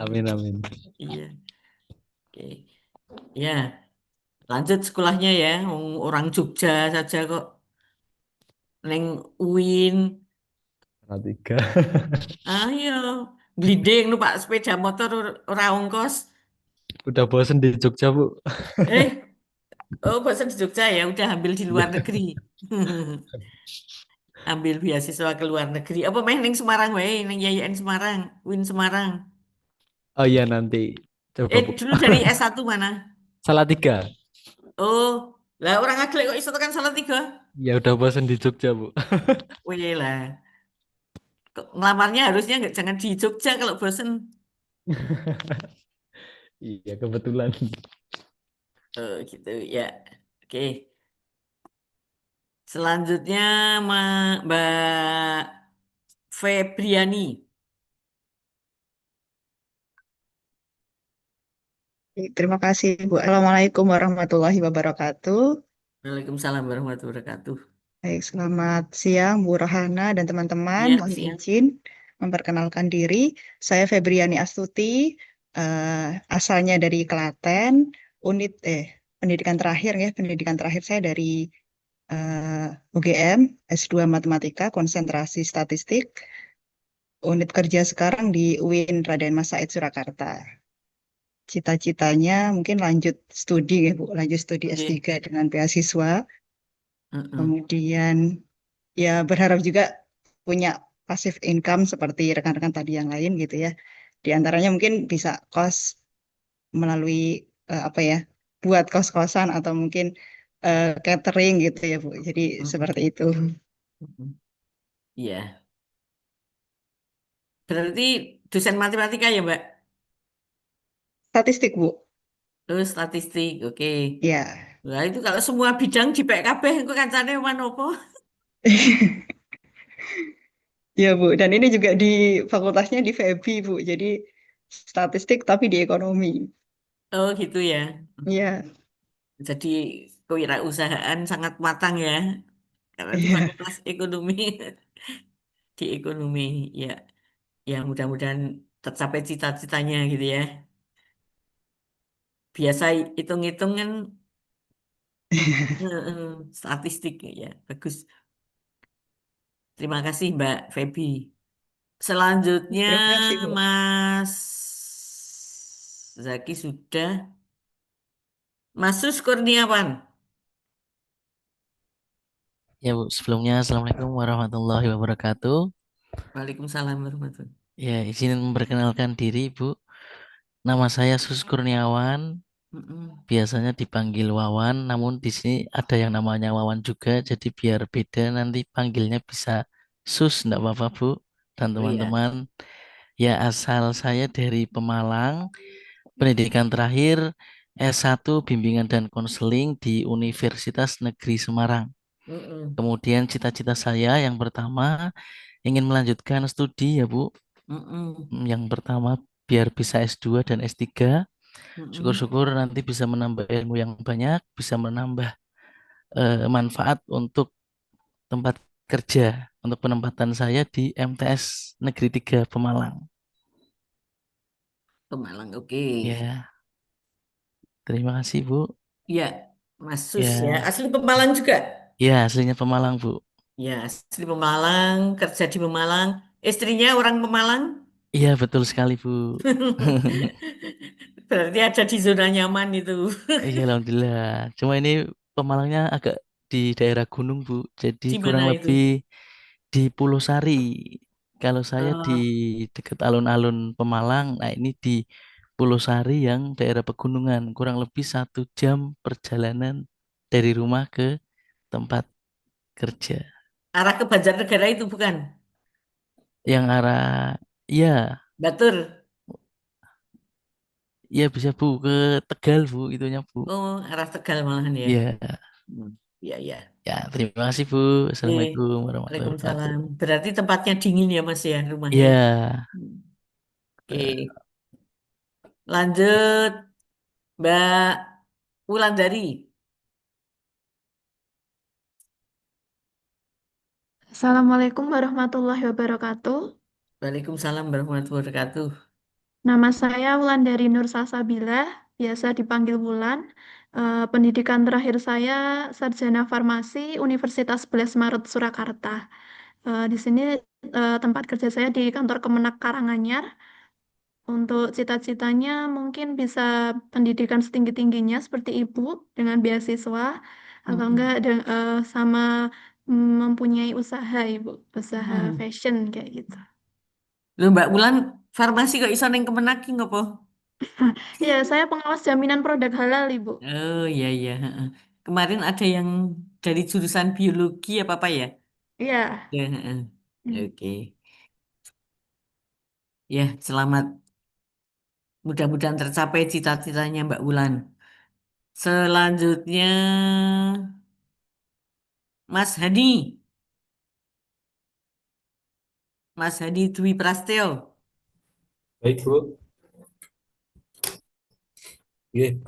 Amin, amin. iya. Oke. Ya, lanjut sekolahnya ya. Orang Jogja saja kok. Neng UIN. Tiga. Ayo, gliding numpak sepeda motor ora ongkos. Udah bosen di Jogja, Bu. Eh, oh bosan di Jogja ya, udah ambil di luar Iya. negeri. Ambil beasiswa ke luar negeri. Apa main ning Semarang wae, ning Yayan Semarang, Win Semarang. Oh iya nanti coba, Bu. Dulu dari S1 mana? Salatiga. Oh, lah orang Aglek kok iso tekan Salatiga? Ya udah bosen di Jogja, Bu. Wih lah. Kok ngelamarnya harusnya nggak jangan di Jogja kalau bosen. Iya, kebetulan. Oh, gitu ya. Oke. Selanjutnya Mbak Febriani. Terima kasih, Bu. Assalamualaikum warahmatullahi wabarakatuh. Waalaikumsalam warahmatullahi wabarakatuh. Baik, selamat siang, Bu Rohana dan teman-teman. Ya, Mohon siang. izin memperkenalkan diri. Saya Febriani Astuti, asalnya dari Klaten, pendidikan terakhir ya, pendidikan terakhir saya dari UGM, S2 Matematika, konsentrasi statistik. Unit kerja sekarang di UIN Raden Mas Said Surakarta. Cita-citanya mungkin lanjut studi ya Bu, lanjut studi Oke. S3 dengan beasiswa. Mm-mm. Kemudian ya berharap juga punya passive income seperti rekan-rekan tadi yang lain gitu ya. Di antaranya mungkin bisa kos melalui apa ya, buat kos-kosan atau mungkin catering gitu ya Bu. Jadi seperti itu. Mm-mm. Iya. Berarti dosen matematika ya, Mbak? Statistik Bu. Oh, statistik. Oke. Ya. Nah, itu kalau semua bidang di PKB, itu kancane manopo? Ya Bu, dan ini juga di fakultasnya di FEB Bu. Jadi statistik tapi di ekonomi. Oh, gitu ya. Iya. Jadi kewirausahaan sangat matang ya. Karena di Iya. Fakultas Ekonomi, di ekonomi, ya, ya mudah-mudahan tercapai cita-citanya gitu ya. Biasa hitung-hitung kan statistik ya, bagus. Terima kasih Mbak Feby. Selanjutnya Terima kasih Bu. Mas Zaki sudah. Mas Sus Kurniawan. Ya Bu, sebelumnya Assalamualaikum warahmatullahi wabarakatuh. Waalaikumsalam warahmatullahi. Ya, izin memperkenalkan diri Bu. Nama saya Sus Kurniawan, Mm-mm. biasanya dipanggil Wawan, namun di sini ada yang namanya Wawan juga, jadi biar beda nanti panggilnya bisa Sus, enggak apa-apa Bu. Dan Oh iya. teman-teman, ya asal saya dari Pemalang, pendidikan terakhir S1 Bimbingan dan Konseling di Universitas Negeri Semarang. Mm-mm. Kemudian cita-cita saya yang pertama ingin melanjutkan studi ya Bu. Mm-mm. Yang pertama biar bisa S2 dan S3. Mm-mm. Syukur-syukur nanti bisa menambah ilmu yang banyak, bisa menambah manfaat untuk tempat kerja, untuk penempatan saya di MTS Negeri 3 Pemalang. Pemalang, oke. Ya, terima kasih Bu. Ya, Mas Sus ya. Ya, Asli Pemalang juga. ya aslinya Pemalang Bu. Ya, asli Pemalang, kerja di Pemalang. Istrinya orang Pemalang. Iya betul sekali Bu. Berarti ada di zona nyaman itu. Iya Alhamdulillah. Cuma ini Pemalangnya agak di daerah gunung Bu. Jadi Di mana kurang itu? lebih di Pulau Sari. Kalau saya di Oh, dekat alun-alun Pemalang, nah ini di Pulau Sari yang daerah pegunungan. Kurang lebih 1 jam perjalanan dari rumah ke tempat kerja. arah ke Banjarnegara itu bukan? Yang arah, ya, Batur. ya bisa Bu ke Tegal Bu, itunya Bu. Oh, arah Tegal malahan ya. Ya, Hmm, ya, ya. ya terima kasih Bu. Oke. Assalamualaikum warahmatullahi wabarakatuh. Waalaikumsalam. Berarti tempatnya dingin ya Mas ya rumahnya. Ya. Hmm, oke. Lanjut Mbak Wulandari. Assalamualaikum warahmatullahi wabarakatuh. Waalaikumsalam warahmatullahi wabarakatuh. Nama saya Wulandari Nur Salsabila, biasa dipanggil Wulan. Pendidikan terakhir saya Sarjana Farmasi Universitas 11 Maret Surakarta. Di sini tempat kerja saya di kantor Kemenak Karanganyar. Untuk cita-citanya mungkin bisa pendidikan setinggi-tingginya seperti Ibu dengan beasiswa atau enggak sama mempunyai usaha Ibu, usaha fashion kayak gitu. Loh Mbak Wulan, farmasi kok iso ning Kemenak ki ngopo? Ya, saya pengawas jaminan produk halal Ibu. Oh iya iya. Heeh. Kemarin ada yang dari jurusan biologi apa ya? Iya. Ya, heeh. Oke. Ya, selamat. Mudah-mudahan tercapai cita-citanya Mbak Wulan. Selanjutnya Mas Hadi. Mas Hadi Dwi Prasetyo. Baik, Bu. Oke,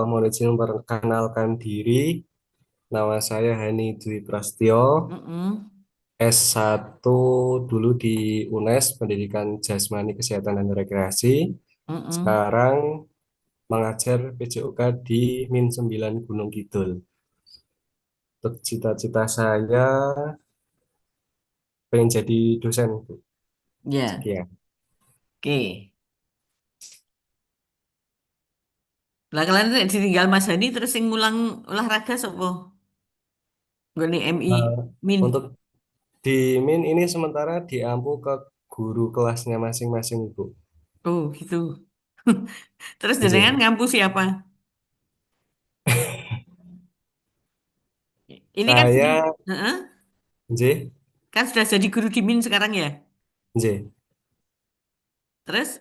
mohon izin memperkenalkan diri. Nama saya Hani Dwi Prasetyo, S1 dulu di UNES, Pendidikan Jasmani Kesehatan dan Rekreasi. Sekarang mengajar PJOK di Min 9 Gunung Kidul. Untuk cita-cita saya pengen jadi dosen, Bu. Ya. Sekian. Oke. Lah kalian tuh ditinggal Mas Hani terus yang ngulang olahraga sopo? Gue nih MI Min. Untuk di Min ini sementara diampu ke guru kelasnya masing-masing, Bu. Oh gitu. Terus Iya. jenengan ngampu siapa? Ini kan Saya, Heeh. J, Kan sudah jadi guru di Min sekarang ya. J. Terus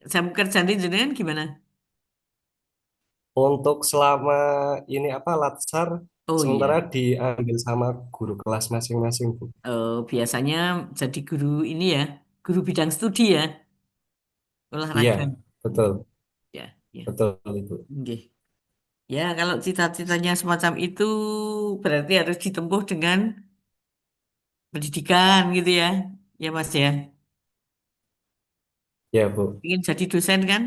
jam kerja jenengan gimana? Untuk selama ini apa Latsar, Oh sementara iya. diambil sama guru kelas masing-masing, Bu. Biasanya jadi guru ini ya, guru bidang studi ya, Iya, olahraga. betul. Ya, ya. Betul, Ibu. Oke. Ya, kalau cita-citanya semacam itu berarti harus ditempuh dengan pendidikan gitu ya. Ya, Mas ya. Ya, Bu. Ingin jadi dosen kan?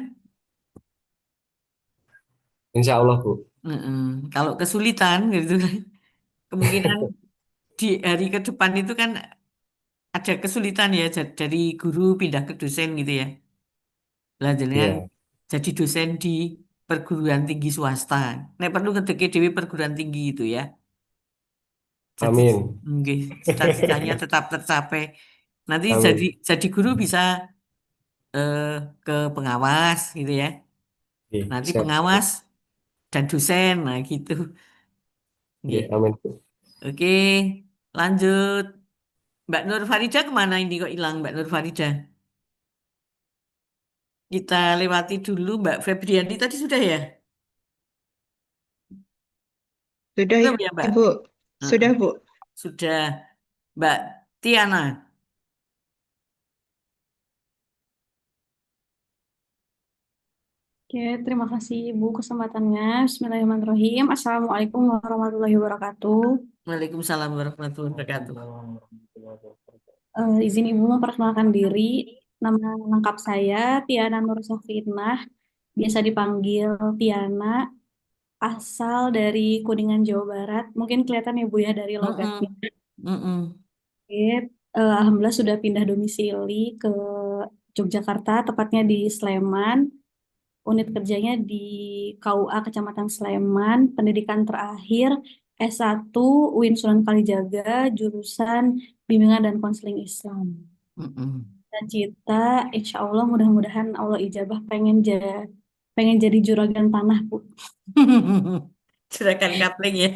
Insya Allah, Bu. Mm-mm. Kalau kesulitan gitu kan, kemungkinan di hari ke depan itu kan ada kesulitan ya dari guru pindah ke dosen gitu ya. Lah jenengan Iya. jadi dosen di perguruan tinggi swasta. Nek perlu ngedeke dewe perguruan tinggi itu ya. Jadi Amin. nggih, cita-citanya tetap tercapai. Nanti jadi Amin. jadi guru bisa eh, ke pengawas gitu ya. Oke, Nanti siap. pengawas dan dosen, nah gitu. Oke, Nggih. amin, Bu. Oke, lanjut. Mbak Nur Farida kemana ini kok hilang Mbak Nur Farida? Kita lewati dulu Mbak Febriani tadi sudah ya? Sudah, Belum ya Mbak? Ibu. Heeh. Sudah, Bu. Sudah. Mbak Tiana. Oke, terima kasih Ibu kesempatannya. Bismillahirrahmanirrahim. Assalamualaikum warahmatullahi wabarakatuh. Waalaikumsalam warahmatullahi wabarakatuh. Izin Ibu memperkenalkan diri. Nama lengkap saya Tiana Nur Safinah, biasa dipanggil Tiana, asal dari Kuningan, Jawa Barat. Mungkin kelihatan ya Bu ya dari logatnya. Oke, Alhamdulillah sudah pindah domisili ke Yogyakarta, tepatnya di Sleman. Unit kerjanya di KUA Kecamatan Sleman, pendidikan terakhir S1 UIN Sunan Kalijaga, jurusan Bimbingan dan Konseling Islam. Dan cita, insya Allah mudah-mudahan Allah ijabah pengen jadi juragan tanah, Bu. Juragan kapling ya.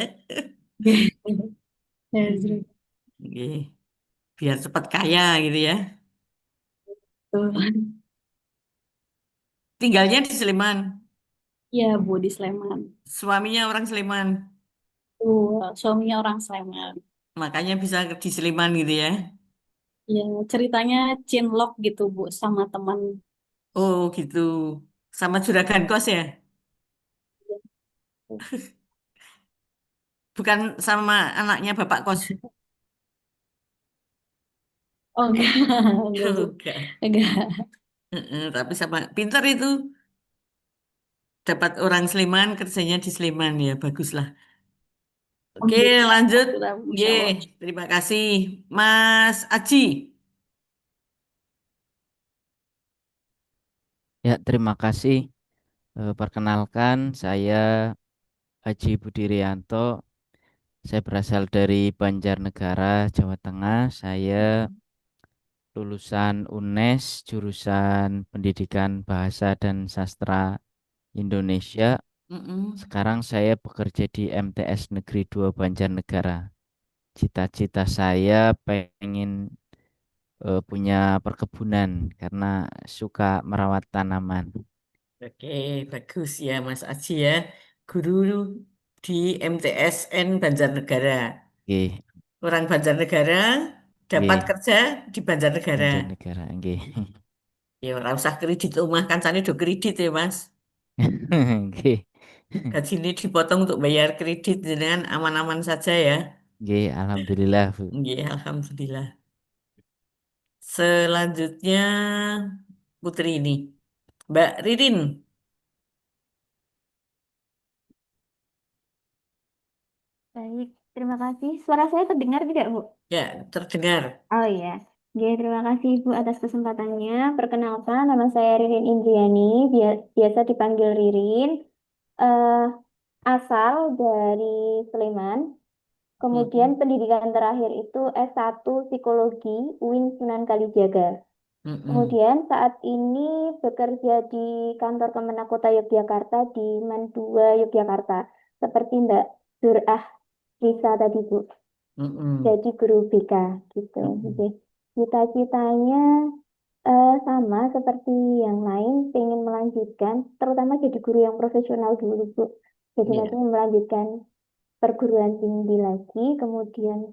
Ya, juragan. Nggih. Biar cepat kaya gitu ya. Tuh. Tinggalnya di Sleman. Iya, Bu, di Sleman. Suaminya orang Sleman. Suaminya orang Sleman. Makanya bisa di Sleman gitu ya. Ya, ceritanya cinlok gitu, Bu, sama teman. Oh gitu. Sama juragan kos ya? Bukan sama anaknya bapak kos. Oh, enggak, enggak, Bu. Enggak. Enggak. Tapi sama pintar itu. Dapat orang Sleman, kerjanya di Sleman ya, baguslah. Oke, lanjut. Insya Allah. Terima kasih. Mas Aji. Ya, terima kasih. Perkenalkan, saya Haji Budirianto. Saya berasal dari Banjarnegara, Jawa Tengah. Saya lulusan UNES, jurusan Pendidikan Bahasa dan Sastra Indonesia. Sekarang saya bekerja di MTS Negeri 2 Banjarnegara. Cita-cita saya pengen punya perkebunan karena suka merawat tanaman. Oke, bagus ya Mas Aji ya. Guru di MTSN Banjarnegara. Oke, Orang Banjarnegara dapat nggih, kerja di Banjarnegara. Banjarnegara, nggih. Ya, ora usah kredit rumah kan sana do kredit ya Mas. Nggih. Gaji ini dipotong untuk bayar kredit dengan aman-aman saja ya. Nggih, alhamdulillah, Bu. Nggih, alhamdulillah. Selanjutnya Putri ini. Mbak Ririn. Baik, terima kasih. Suara saya terdengar tidak, Bu? Ya, terdengar. Oh iya. Oke, terima kasih Ibu atas kesempatannya. Perkenalkan, nama saya Ririn Indriani, biasa dipanggil Ririn. Eh, asal dari Sleman. Kemudian pendidikan terakhir itu S1 Psikologi UIN Sunan Kalijaga. Kemudian saat ini bekerja di kantor Kemenak Kota Yogyakarta di Man 2 Yogyakarta. Seperti Mbak Zurah Risa tadi, Bu. Jadi guru BK gitu. Jadi cita-citanya sama seperti yang lain, pengen melanjutkan, terutama jadi guru yang profesional dulu, Bu. Jadi Iya. nanti melanjutkan perguruan tinggi lagi, kemudian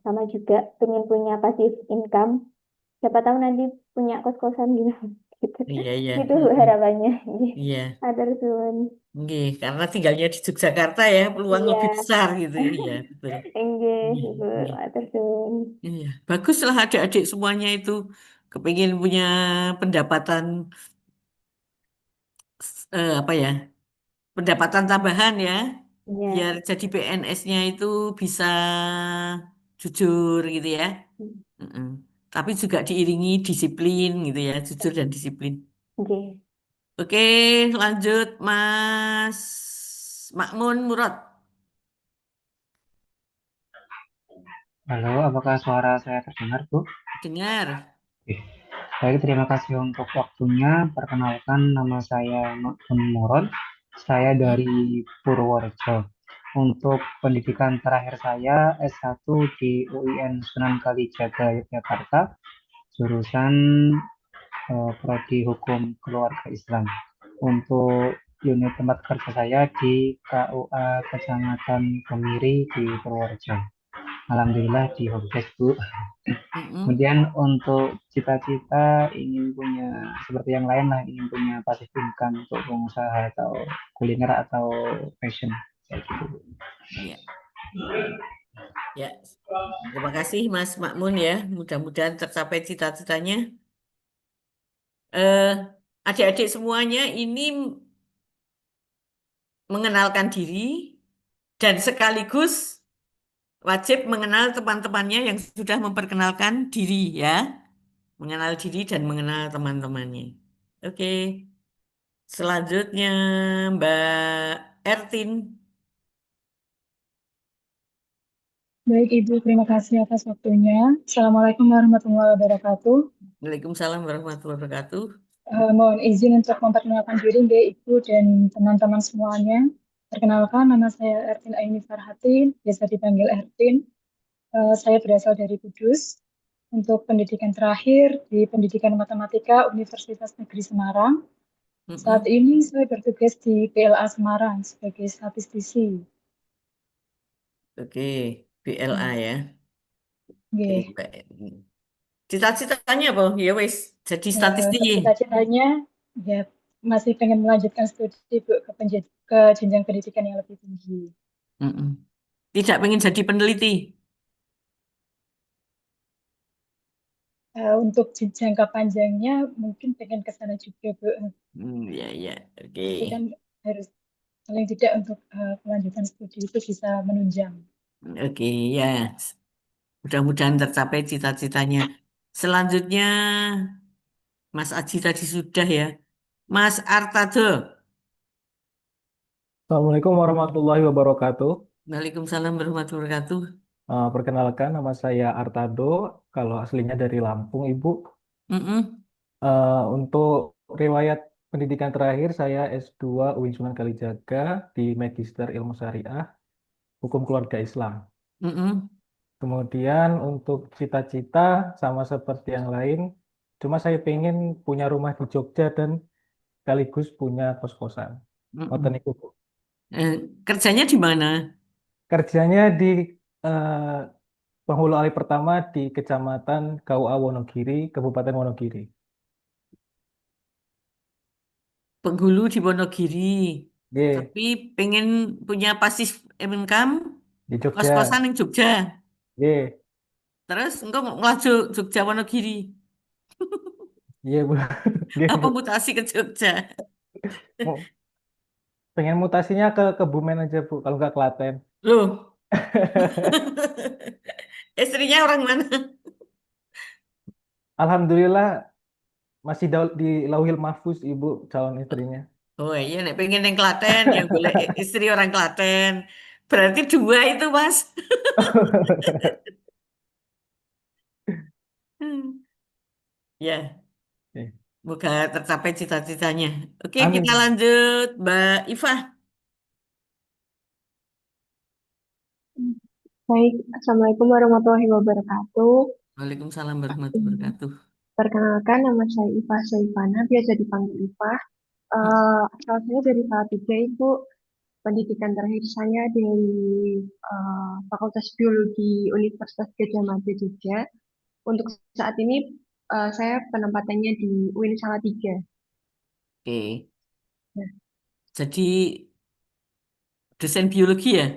sama juga pengen punya passive income. Siapa tahu nanti punya kos-kosan gitu. Gitu. Iya, iya. Gitu Bu, harapannya. Iya. Atur suwun. Nggih, karena tinggalnya di Yogyakarta ya, peluang Iya. lebih besar gitu. Iya, betul. Nggih, Iya, Bu, iya. atur suwun. Iya, baguslah adik-adik semuanya itu kepingin punya pendapatan apa ya? Pendapatan tambahan ya, Iya. biar jadi PNS-nya itu bisa jujur gitu ya. Mm-mm. Tapi juga diiringi disiplin gitu ya, jujur dan disiplin. Oke. Oke, lanjut Mas Makmun Murad. Halo, apakah suara saya terdengar, Bu? Dengar. Oke. Baik, terima kasih untuk waktunya. Perkenalkan, nama saya Makmun Murad. Saya dari Purworejo. Untuk pendidikan terakhir saya S1 di UIN Sunan Kalijaga, Yogyakarta, jurusan Prodi Hukum Keluarga Islam. Untuk unit tempat kerja saya di KUA Kecamatan Kemiri di Purworejo. Alhamdulillah di Hobdes, Bu. Kemudian untuk cita-cita ingin punya seperti yang lain lah, ingin punya passive income untuk pengusaha atau kuliner atau fashion kayak gitu, Bu. Iya. Ya, terima kasih Mas Makmun ya. Mudah-mudahan tercapai cita-citanya. Adik-adik semuanya ini mengenalkan diri dan sekaligus wajib mengenal teman-temannya yang sudah memperkenalkan diri ya. Mengenal diri dan mengenal teman-temannya. Oke. Selanjutnya Mbak Ertin. Baik, Ibu, terima kasih atas waktunya. Assalamualaikum warahmatullahi wabarakatuh. Waalaikumsalam warahmatullahi wabarakatuh. Mohon izin untuk memperkenalkan diri, Mbak, Ibu, dan teman-teman semuanya. Perkenalkan, nama saya Ertin Aini Farhatin, biasa dipanggil Ertin. Saya berasal dari Kudus. Untuk pendidikan terakhir di Pendidikan Matematika Universitas Negeri Semarang. Saat ini saya bertugas di PLA Semarang sebagai statistisi. Oke, PLA ya. Oke. Cita-citanya apa? Ya wes, jadi statistisi. Cita-citanya ya masih pengen melanjutkan studi, Bu, ke jenjang pendidikan yang lebih tinggi. Tidak pengen jadi peneliti. Untuk jangka panjangnya mungkin pengen ke sana juga, Bu. Ya, ya, oke. Tapi kan harus paling tidak untuk kelanjutan studi itu bisa menunjang. Oke, ya. Mudah-mudahan tercapai cita-citanya. Selanjutnya, Mas Aji tadi sudah ya. Mas Artado. Assalamualaikum warahmatullahi wabarakatuh. Waalaikumsalam warahmatullahi wabarakatuh. Perkenalkan, nama saya Artado. Kalau aslinya dari Lampung, Ibu. Mm-mm. Untuk riwayat pendidikan terakhir, saya S2 UIN Sunan Kalijaga di Magister Ilmu Syariah, Hukum Keluarga Islam. Mm-mm. Kemudian untuk cita-cita sama seperti yang lain, cuma saya pengen punya rumah di Jogja dan sekaligus punya kos-kosan. Mm-mm. Ngoten niku, Bu. Kerjanya di mana? Kerjanya di eh, penghulu alih pertama di Kecamatan KUA Wonogiri, Kabupaten Wonogiri. Penghulu di Wonogiri. Nggih, Tapi pengen punya passive income, di Jogja. kos-kosan yang Jogja. Nggih, Terus engkau mau ngelaju Jogja Wonogiri. iya Bu. Nggih, Apa Bu. mutasi ke Jogja? Mau- Pengen mutasinya ke Kebumen aja, Bu, kalau nggak Klaten. Loh, istrinya orang mana? Alhamdulillah masih di Lauhil Mahfuz, Ibu, calon istrinya. Oh iya, nek pengen yang Klaten, yang boleh istri orang Klaten. Berarti dua itu, Mas. Hmm. Ya, Oke. semoga tercapai cita-citanya. Oke, Amin. kita lanjut, Mbak Iva. Baik, Assalamualaikum warahmatullahi wabarakatuh. Waalaikumsalam warahmatullahi wabarakatuh. Perkenalkan, nama saya Iva Saifana, biasa dipanggil Iva. Asal saya dari Salatiga, Ibu. Pendidikan terakhir saya dari Fakultas Biologi Universitas Gadjah Mada Jogja. Untuk saat ini saya penempatannya di UIN Salatiga. Oke, Nah, jadi dosen biologi ya?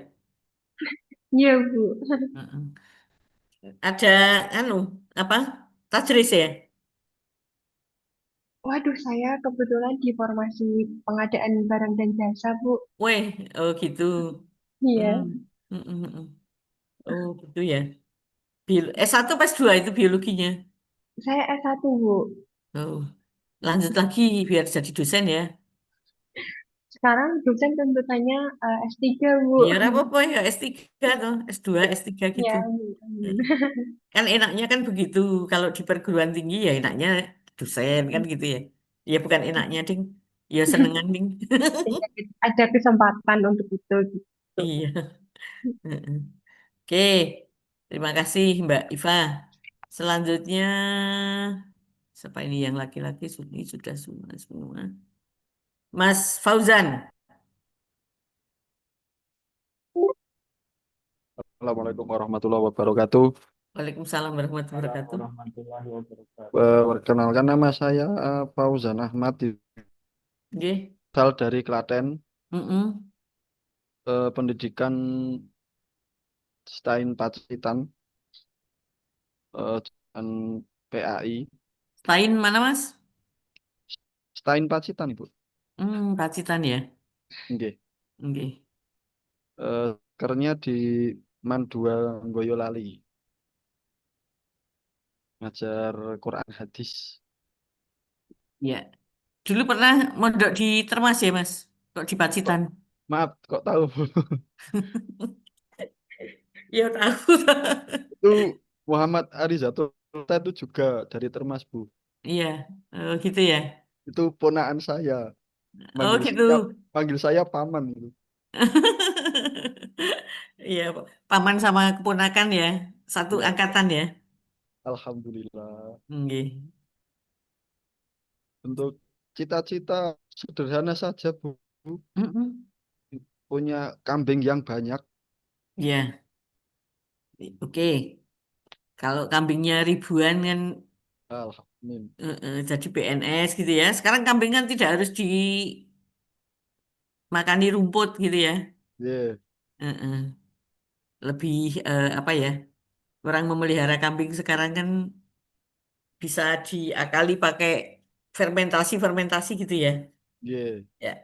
iya, Bu. Heeh. Ada anu apa? Tajris ya? Waduh, saya kebetulan di formasi pengadaan barang dan jasa, Bu. Weh, oh gitu. Iya, Hmm. Oh gitu ya. S1 pas 2 itu biologinya. saya S1, Bu. Oh, lanjut lagi biar jadi dosen ya. Sekarang dosen tuntutannya S3, Bu. Ya ora apa-apa ya S3 tuh, S2, S3 gitu. Ya, amin. Kan enaknya kan begitu. Kalau di perguruan tinggi ya enaknya dosen kan gitu ya. Ya bukan enaknya ding. Ya senengan ding. Iya, ada kesempatan untuk itu gitu. Iya. Heeh. Oke, terima kasih Mbak Iva. Selanjutnya, siapa ini yang laki-laki? Ini sudah semua. Mas Fauzan. Assalamualaikum warahmatullahi wabarakatuh. Waalaikumsalam warahmatullahi wabarakatuh. Warahmatullahi wabarakatuh. Perkenalkan, nama saya Fauzan Ahmad, Oke. asal dari Klaten. Mm-mm. Pendidikan Stain Pacitan dan PAI. Stain mana Mas? Stain Pacitan, Ibu. Pacitan ya. Nggih. Oke. Kerja di Man 2 Boyolali. Ngajar Quran hadis. Ya. Dulu pernah mondok di Termas ya Mas? Kok di Pacitan? Maaf, kok tahu? Ya tahu. Itu Muhammad Arizatul itu juga dari Termas, Bu. Iya, gitu ya. Itu ponakan saya. Oh gitu. Panggil saya paman itu. Iya, paman sama keponakan ya, satu Ya, angkatan ya. alhamdulillah. Nggih. Untuk cita-cita sederhana saja, Bu. Mm-mm. Punya kambing yang banyak. Iya, oke. Kalau kambingnya ribuan kan Alhamdulillah. jadi PNS gitu ya. Sekarang kambing kan tidak harus dimakani rumput gitu ya. Yeah. Heeh. Lebih apa ya? Orang memelihara kambing sekarang kan bisa diakali pakai fermentasi gitu ya. Yeah. Ya.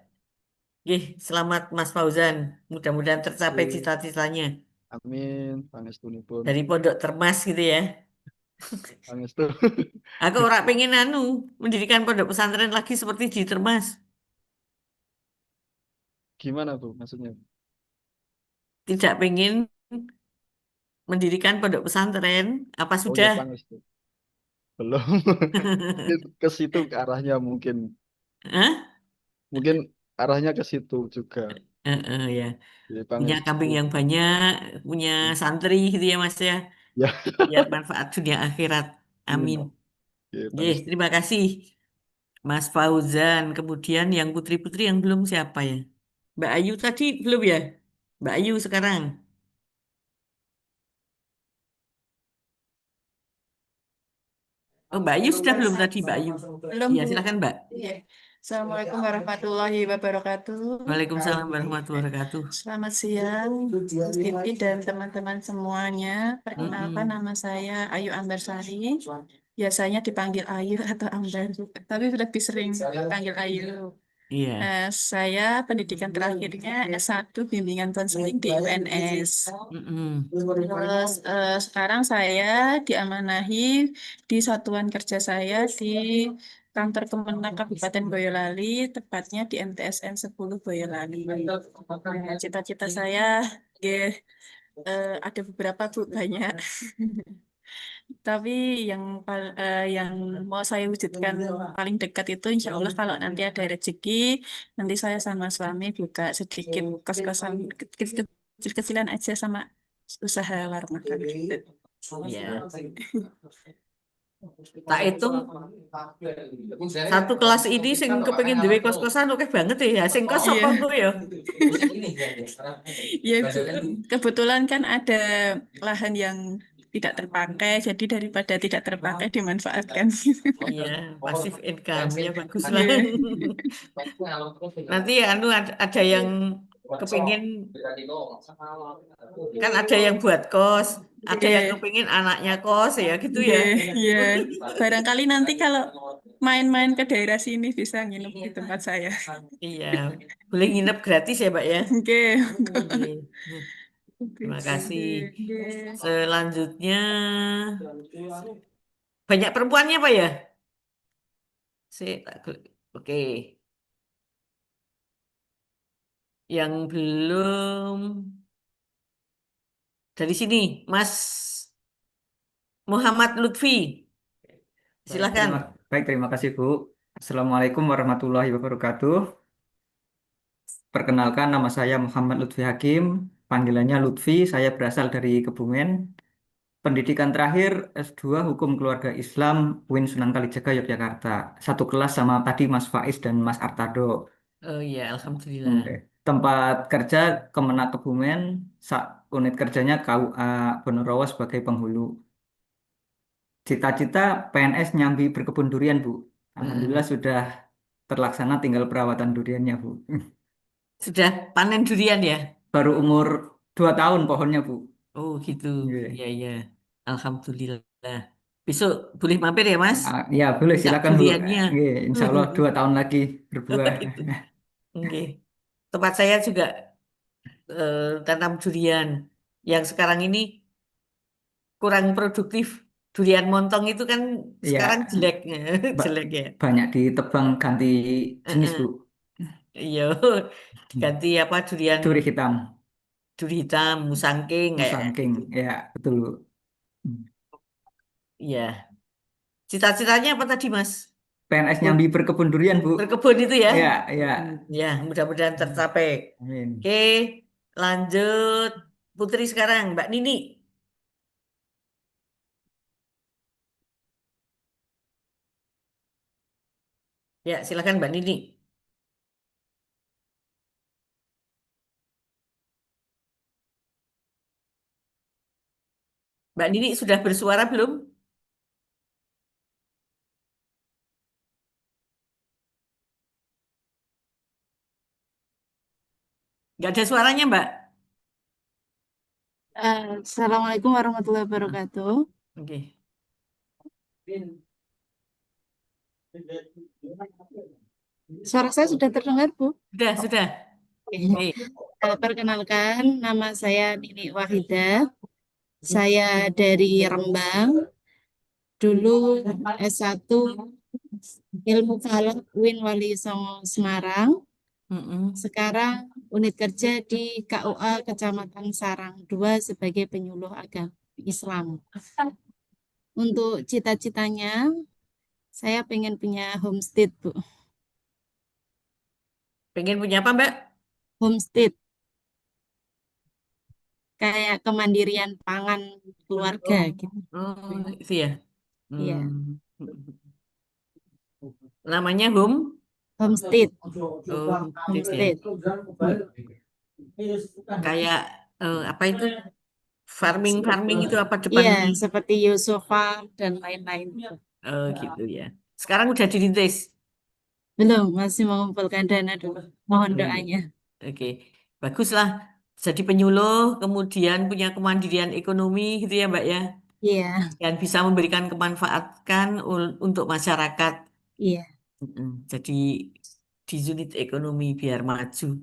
Oke, selamat Mas Fauzan. Mudah-mudahan tercapai Yeah. cita-citanya Amin, pangestunipun. dari Pondok Termas gitu ya. Pangestu. Aku ora pengen mendirikan pondok pesantren lagi seperti di Termas. Gimana Bu maksudnya? Tidak pengen mendirikan pondok pesantren. Apa Oh ya sudah? Pangestu. Belum. Ke situ ke arahnya mungkin. Hah? Mungkin arahnya ke situ juga. Ya. Jadi Punya Pangestu. kambing yang banyak, punya santri gitu ya Mas ya. Ya. Biar manfaat dunia akhirat. Amin. Oke, Nggih, Pangestu. terima kasih Mas Fauzan. Kemudian yang putri-putri yang belum siapa ya? Mbak Ayu tadi belum ya? Mbak Ayu sekarang. Oh, Mbak Ayu sudah belum tadi, Mbak Ayu? Belum, Iya, Bu. silakan Mbak. Iya. Assalamualaikum warahmatullahi wabarakatuh. Waalaikumsalam warahmatullahi wabarakatuh. Selamat siang, Mas Diti dan teman-teman semuanya. Perkenalkan nama saya Ayu Ambarsari. Biasanya dipanggil Ayu atau Ambar, tapi lebih sering dipanggil Ayu. Iya. Saya pendidikan terakhirnya S1 Bimbingan Konseling di UNS. Terus sekarang saya diamanahi di satuan kerja saya di kantor Kemenang Kabupaten Boyolali, tepatnya di MTSN 10 Boyolali. Nah, cita-cita saya ada beberapa Bu, banyak. Tapi yang mau saya wujudkan paling dekat itu insya Allah kalau nanti ada rezeki, nanti saya sama suami buka sedikit kos-kosan kecil-kecilan aja sama usaha warung makan gitu. Iya. Tak hitung satu kelas ini sing kepengin duwe kos-kosan oke banget ya. Sing kos Iya. apa Bu ya? Ya, kebetulan kan ada lahan yang tidak terpakai, jadi daripada tidak terpakai dimanfaatkan. Iya, passive income ya bagus lah. Iya. Nanti ada yang kepingin kan ada yang buat kos, ada yang Iya. kepingin anaknya kos ya gitu ya. Iya. Barangkali nanti kalau main-main ke daerah sini bisa nginep di tempat saya. Iya, boleh nginep gratis ya, Mbak ya. Oke. Oke. Terima kasih. Selanjutnya banyak perempuannya Pak ya? Oke. Yang belum dari sini, Mas Muhammad Lutfi. Silakan. Terima kasih Bu. Assalamualaikum warahmatullahi wabarakatuh. Perkenalkan nama saya Muhammad Lutfi Hakim, panggilannya Lutfi, saya berasal dari Kebumen. Pendidikan terakhir S2 Hukum Keluarga Islam UIN Sunan Kalijaga Yogyakarta. Satu kelas sama tadi Mas Faiz dan Mas Artado. Oh iya, alhamdulillah. Tempat kerja Kemenak Kebumen, unit kerjanya KUA Ponorogo sebagai penghulu. Cita-cita PNS nyambi berkebun durian, Bu. Alhamdulillah sudah terlaksana, tinggal perawatan duriannya, Bu. Sudah panen durian ya? Baru umur 2 tahun pohonnya, Bu. Oh gitu, Iya. iya iya. Alhamdulillah. Besok boleh mampir ya Mas? Ya boleh, Minta silakan Bu. duriannya. Nggih, insya Allah 2 tahun lagi berbuah. Gitu. Oke. Tempat saya juga tanam durian. Yang sekarang ini kurang produktif. Durian montong itu kan Iya. sekarang jelek, jelek ya. Banyak ditebang ganti jenis, Bu. Iya, diganti apa durian Duri hitam. Duri hitam, musangking kayak Musangking, gitu. ya betul, Bu. Iya. Cita-citanya apa tadi, Mas? PNS nyambi berkebun durian, Bu. Berkebun itu ya? Iya, iya. Ya, mudah-mudahan tercapai. Amin. Oke, lanjut Putri sekarang, Mbak Nini. Ya, silakan Mbak Nini. Mbak Nini sudah bersuara belum? Nggak ada suaranya, Mbak. Assalamualaikum warahmatullahi wabarakatuh. Oke. Suara saya sudah terdengar, Bu? Sudah. Oke. Perkenalkan, nama saya Nini Wahida. Saya dari Rembang. Dulu S1 Ilmu Falak UIN Wali Songo Semarang. Sekarang unit kerja di KUA Kecamatan Sarang 2 sebagai penyuluh agama Islam. Untuk cita-citanya, saya pengen punya homestead, Bu. Pengen punya apa, Mbak? Homestead. Kayak kemandirian pangan keluarga gitu. Oh, itu ya. Iya. Namanya Homestead. Oh, Homestead. Kayak apa itu? Farming itu apa Iya, depan? seperti Yusofa dan lain-lain. Oh, gitu ya. Sekarang udah dirintis. Belum, masih mengumpulkan dana dulu. Mohon doanya. Oke, baguslah. Jadi penyuluh, kemudian punya kemandirian ekonomi gitu ya, Mbak ya. Iya, Dan bisa memberikan kemanfaatkan untuk masyarakat. iya. Jadi di unit ekonomi biar maju.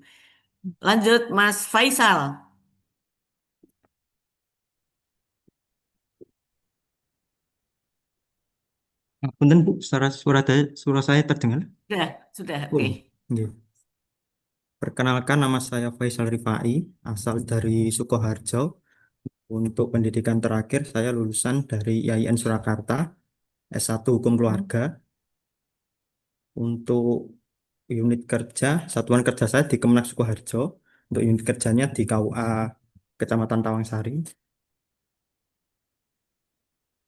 Lanjut, Mas Faisal. Punten Bu, suara saya terdengar? Sudah, oke. Nggih. Perkenalkan, nama saya Faisal Rifai, asal dari Sukoharjo. Untuk pendidikan terakhir, saya lulusan dari IAIN Surakarta, S1 Hukum Keluarga. Untuk unit kerja, satuan kerja saya di Kemenak Sukoharjo. Untuk unit kerjanya di KUA Kecamatan Tawangsari.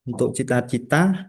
Untuk cita-cita,